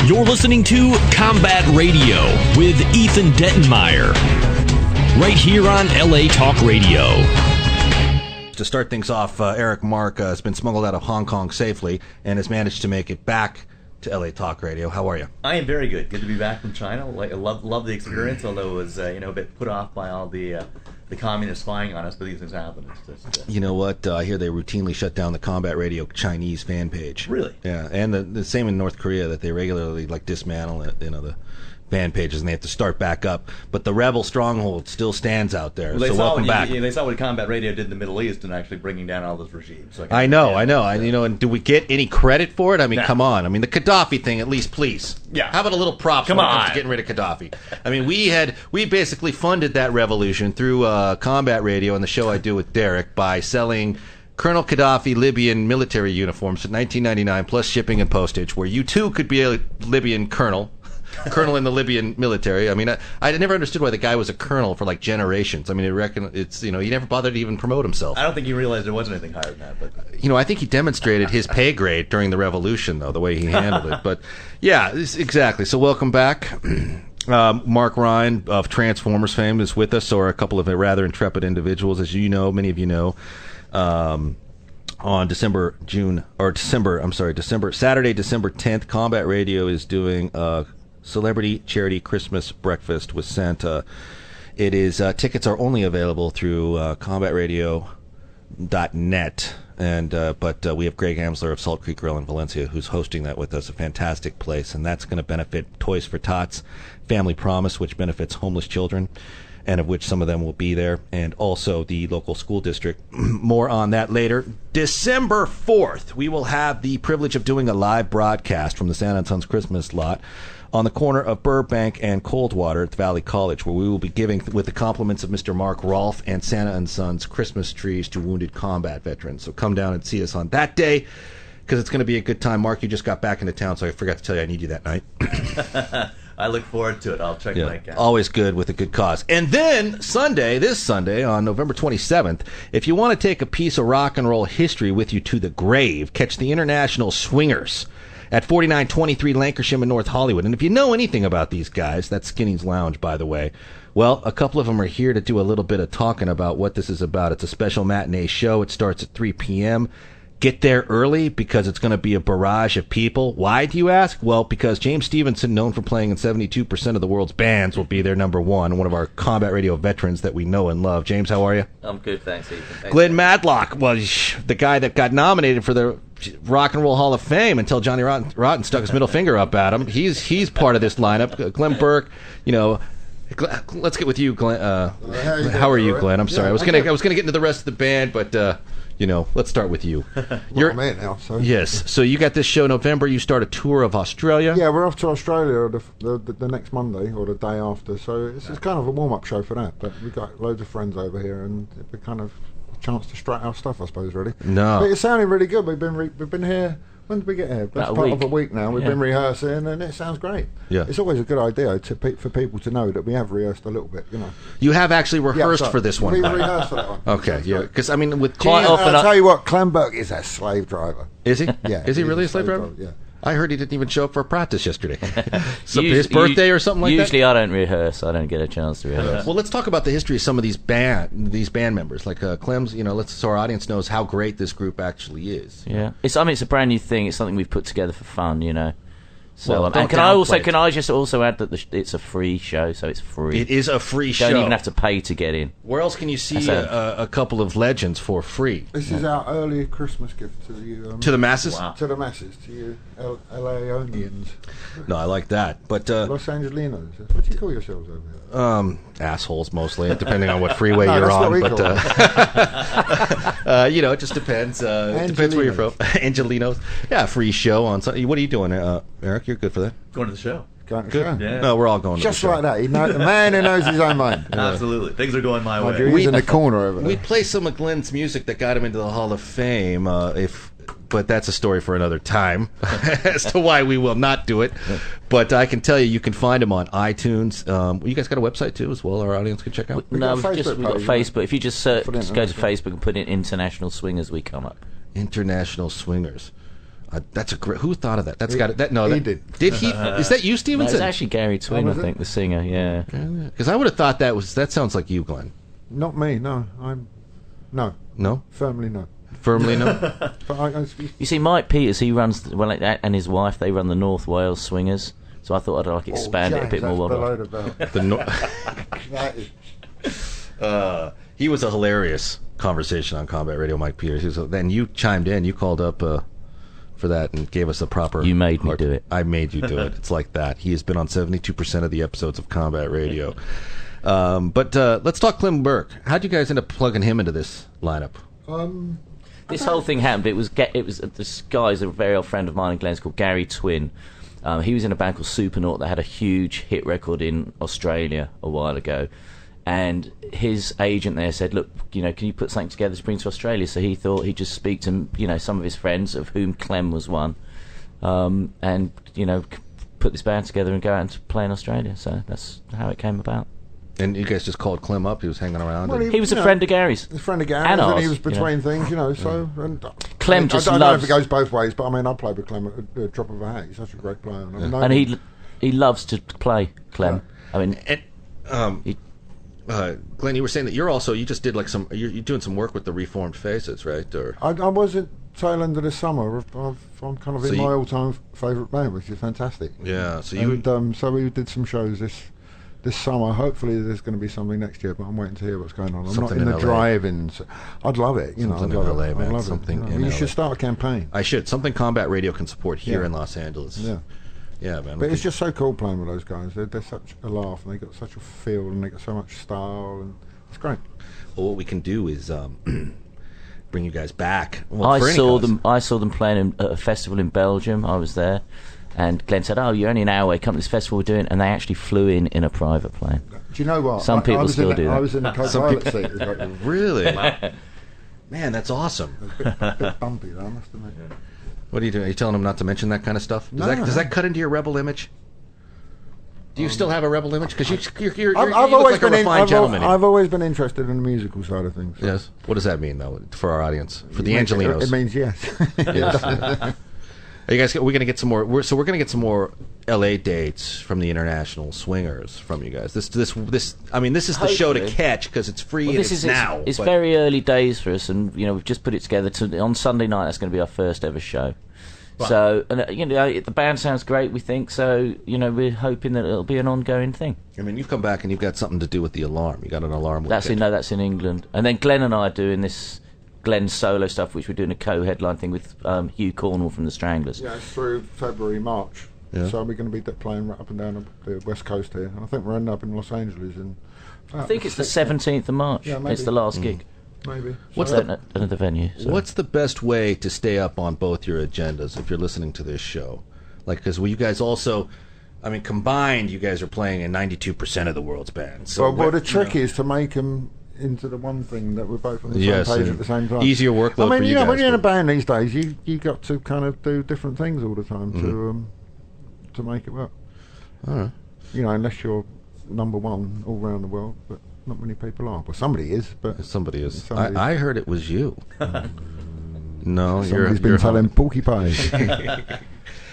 You're listening to Combat Radio with Ethan Dettenmeyer, right here on LA Talk Radio. To start things off, Eric Mark has been smuggled out of Hong Kong safely and has managed to make it back to LA Talk Radio. How are you? I am very good. Good to be back from China. I love the experience, although it was a bit put off by all the communists spying on us, but these things happen. It's just, You know what? I hear they routinely shut down the Combat Radio Chinese fan page. Really? Yeah, and the same in North Korea, that they regularly dismantle it, the fan pages, and they have to start back up. But the rebel stronghold still stands out there. Well, so welcome back. They saw what Combat Radio did in the Middle East and actually bringing down all those regimes. So I know. And do we get any credit for it? I mean, come on. I mean, the Gaddafi thing, at least, please. Yeah. How about a little props when it comes to getting rid of Gaddafi? I mean, we basically funded that revolution through Combat Radio and the show I do with Derek by selling Colonel Gaddafi Libyan military uniforms at $19.99 plus shipping and postage, where you too could be a Libyan colonel in the Libyan military. I mean, I never understood why the guy was a colonel for like generations. I mean, he never bothered to even promote himself. I don't think he realized there wasn't anything higher than that. But I think he demonstrated his pay grade during the revolution, though, the way he handled it. But yeah, exactly. So welcome back. Mark Ryan of Transformers fame is with us, so are a couple of rather intrepid individuals, as you know, many of you know. On Saturday, December 10th, Combat Radio is doing a celebrity charity Christmas breakfast with Santa. It is tickets are only available through combatradio.net, but we have Greg Amsler of Salt Creek Grill in Valencia who's hosting that with us. A fantastic place, and that's going to benefit Toys for Tots, Family Promise, which benefits homeless children, and of which some of them will be there, and also the local school district. More on that later. December 4th, we will have the privilege of doing a live broadcast from the Santa & Sons Christmas lot on the corner of Burbank and Coldwater at the Valley College, where we will be giving, with the compliments of Mr. Mark Rolfe and Santa & Sons, Christmas trees to wounded combat veterans. So come down and see us on that day, because it's going to be a good time. Mark, you just got back into town, so I forgot to tell you I need you that night. I look forward to it. I'll check my account. Always good with a good cause. And then this Sunday, on November 27th, if you want to take a piece of rock and roll history with you to the grave, catch the International Swingers at 4923 Lancashire in North Hollywood. And if you know anything about these guys, that's Skinny's Lounge, by the way, well, a couple of them are here to do a little bit of talking about what this is about. It's a special matinee show. It starts at 3 p.m., Get there early because it's going to be a barrage of people. Why, do you ask? Well, because James Stevenson, known for playing in 72% of the world's bands, will be there, number one of our Combat Radio veterans that we know and love. James, how are you? I'm good, thanks, Ethan. Thanks. Glen Matlock was the guy that got nominated for the Rock and Roll Hall of Fame until Johnny Rotten stuck his middle finger up at him. He's part of this lineup. Glenn Burke, let's get with you, Glenn. How are you, Glenn? I'm sorry. I was gonna get into the rest of the band, but let's start with you. You're I'm in now, so. Yes. So you got this show November. You start a tour of Australia. Yeah, we're off to Australia the next Monday or the day after. So it's kind of a warm-up show for that. But we've got loads of friends over here, and it'd be kind of a chance to strut our stuff, I suppose, really. No. But it's sounding really good. We've been here. When did we get here? That's part of a week now. We've been rehearsing, and it sounds great. Yeah. It's always a good idea for people to know that we have rehearsed a little bit, You have actually rehearsed for this one. We rehearsed for that one. Okay, yeah. Because, with quite often... I'll tell you what, Glen Burke is a slave driver. Is he? Yeah. Is he really a slave driver? Yeah. I heard he didn't even show up for a practice yesterday. His birthday or something like that? Usually I don't rehearse. I don't get a chance to rehearse. Well, let's talk about the history of some of these band members. Like Clem's, so our audience knows how great this group actually is. Yeah. It's a brand new thing. It's something we've put together for fun, So, well, and can I just also add that it's a free show, so it's free. It is a free show. You don't even have to pay to get in. Where else can you see a couple of legends for free? This is our early Christmas gift to you. To the masses? Wow. To the masses, to you LAonians. No, I like that. But Los Angelinos. What do you call yourselves over here? Assholes mostly, depending on what freeway you're on. But it just depends. It depends where you're from. Angelinos. Yeah, free show on Sunday. What are you doing, Eric? You're good for that? Going to the show. Good. Yeah. No, we're all going just to the show. Like that. The man who knows his own mind. Absolutely. Things are going my way. He's in the corner over there. We play some of Glenn's music that got him into the Hall of Fame, but that's a story for another time as to why we will not do it. But I can tell you can find him on iTunes. You guys got a website too as well our audience can check out? We've got Facebook. If you just just go to Facebook and put in International Swingers, we come up. International Swingers. That's a great. Who thought of that? That's got it. That no, he that, did. he? Is that you, No, Stevenson? it's actually Gary Twin, Oh, I was think, it? the singer. Yeah. Because I would have thought that sounds like you, Glenn. Not me. No, no, No, firmly no. firmly no. But You see, Mike Peters, he runs and his wife, they run the North Wales Swingers. So I thought I'd like expand it a bit more. That is. He was a hilarious conversation on Combat Radio, Mike Peters. Then you chimed in. You called up for that and gave us a proper. You made me do it. I made you do it. It's like that. He has been on 72% of the episodes of Combat Radio. But let's talk Clem Burke. How'd you guys end up plugging him into this lineup? This whole thing happened. It was this guy's a very old friend of mine and Glenn's called Gary Twin. He was in a band called Supernaut that had a huge hit record in Australia a while ago, and his agent there said, "Look, can you put something together to bring to Australia?" So he thought he'd just speak to some of his friends, of whom Clem was one, and put this band together and go out and play in Australia. So that's how it came about. And you guys just called Clem up. He was hanging around. Well, He was a friend of Gary's. A friend of Gary's, And and ours, he was between things, so... And Clem I just don't know if loves- it goes both ways, but I mean, I played with Clem at a drop of a hat. He's such a great player. And I've known And him. he loves to play, Clem. I mean, And Glenn, you were saying that you just did like you're doing some work with the Reformed Faces, right? Or I was at tail end of this summer. I'm kind of So in my you- all-time favourite band, which is fantastic. yeah, so you And so we did some shows this summer. Hopefully there's going to be something next year, but I'm waiting to hear what's going on. I'm Something not in in the LA. drive-ins. I'd love it. Something I'd in love LA, it. man. I'd love Something it. in You LA. should start a campaign. I should something Combat Radio can support here Yeah. in Los Angeles. Yeah. Yeah, man. But it's just so cool playing with those guys. They're such a laugh, and they got such a feel, and they got so much style, and it's great. Well, what we can do is bring you guys back. Well, I for any saw cause. them. I saw them playing at a festival in Belgium. I was there, and Glenn said, "Oh, you're only an hour away. Come to this festival we're doing." And they actually flew in a private plane. Do you know what? Some people I was still in the, do that. I was in the co-pilot seat. It was like, Really? Man, that's awesome. a bit bumpy, though, I must admit. What are you doing? Are you telling them not to mention that kind of stuff? No. Does that cut into your rebel image? Do you still have a rebel image? Because you're you I've look always like a been refined gentleman. I've always been interested in the musical side of things. Yes. What does that mean, though, for our audience, for the It means- Angelinos? It means yes. Yes. Are you guys? We're gonna get some more. We're gonna get some more LA dates from the International Swingers from you guys. This. I mean, this is the show to Hopefully. catch because it's free Well, and this it's is now. It's but- very early days for us, and we've just put it together. On Sunday night, that's going to be our first ever show. Right. So, and the band sounds great. We think so. We're hoping that it'll be an ongoing thing. I mean, you've come back and you've got something to do with the alarm. You got an alarm. With That's it. that's in England, and then Glenn and I are doing this Glenn solo stuff, which we're doing a co-headline thing with Hugh Cornwall from the Stranglers. Yeah, it's through February, March. Yeah. So we're going to be playing right up and down the west coast here, and I think we're ending up in Los Angeles in. I think it's the 17th of March. Yeah, maybe. It's the last gig. Maybe. What's I the don't know the venue. So. What's the best way to stay up on both your agendas if you're listening to this show? Like, because you guys also, I mean, combined, you guys are playing in 92% of the world's bands. So Well, the trick is to make them into the one thing that we're both on the Yes, same page and at the same time. easier workload I mean, for you know, when guys, you're in a but- band these days, you got to kind of do different things all the time to make it work. All right. Unless you're number one all around the world, but not many people are. Well, somebody is, but Somebody is. Somebody- I heard it was you. No, somebody's been telling porky pies.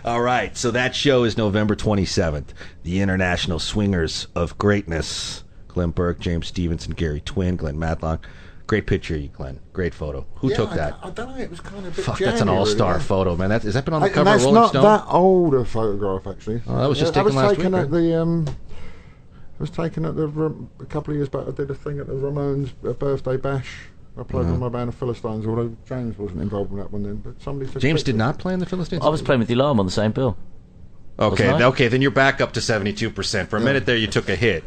All right, so that show is November 27th. The International Swingers of Greatness. Glenn Burke, James Stevenson, Gary Twin, Glenn Matlock. Great picture, you, Glenn. Great photo. Who took that? I don't know. It was kind of a bit Fuck, that's an jammy, all-star really, yeah. photo, man. Has that been on the And cover of that's Rolling not Stone? that old a photograph, actually. Oh, that was just That taken last taken week, at the. It was taken at a couple of years back. I did a thing at the Ramones birthday bash. I played with my band of Philistines, although James wasn't involved in that one then. But somebody took a James picture. did not play in the Philistines? I was playing with the Alarm on the same bill. Okay, wasn't I? okay, then you're back up to 72%. For a minute there, you took a hit.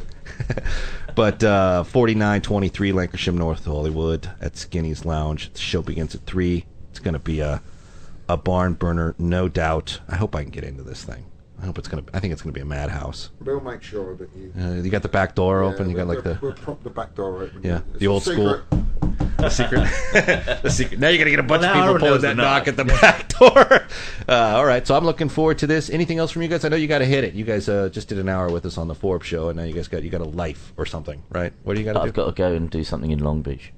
But 4923 Lancashire North Hollywood at Skinny's Lounge. The show begins at 3. It's going to be a barn burner, no doubt. I hope I can get into this thing. I think it's going to be a madhouse. We'll make sure that you. You got the back door open. You got like We'll prop the back door open. Yeah, It's the a old secret. school. The secret. The secret. Now you're going to get a bunch Well, of now people everyone pulling knows that the knock knock. at the back door. All right, so I'm looking forward to this. Anything else from you guys? I know you got to hit it. You guys just did an hour with us on the Forbes show, and now you guys got a life or something, right? What do you got to do? I've got to go and do something in Long Beach.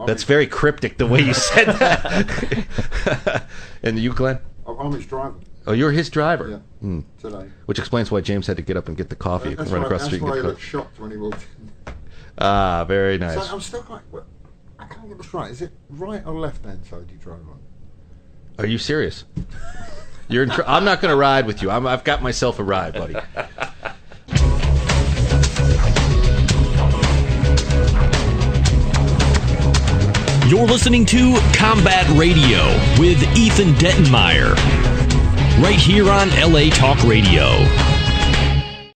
That's very cryptic the way you said that. And you, Glenn? I'm his driver. Oh, you're his driver? Yeah. Today. Which explains why James had to get up and get the coffee and run across the street and That's why get he the looked shocked when he walked in. Ah, very nice. So I'm still quite... I can't get this right. Is it right or left-hand side you drive on? Are you serious? You're I'm not going to ride with you. I've got myself a ride, buddy. You're listening to Combat Radio with Ethan Dettenmeyer, right here on LA Talk Radio.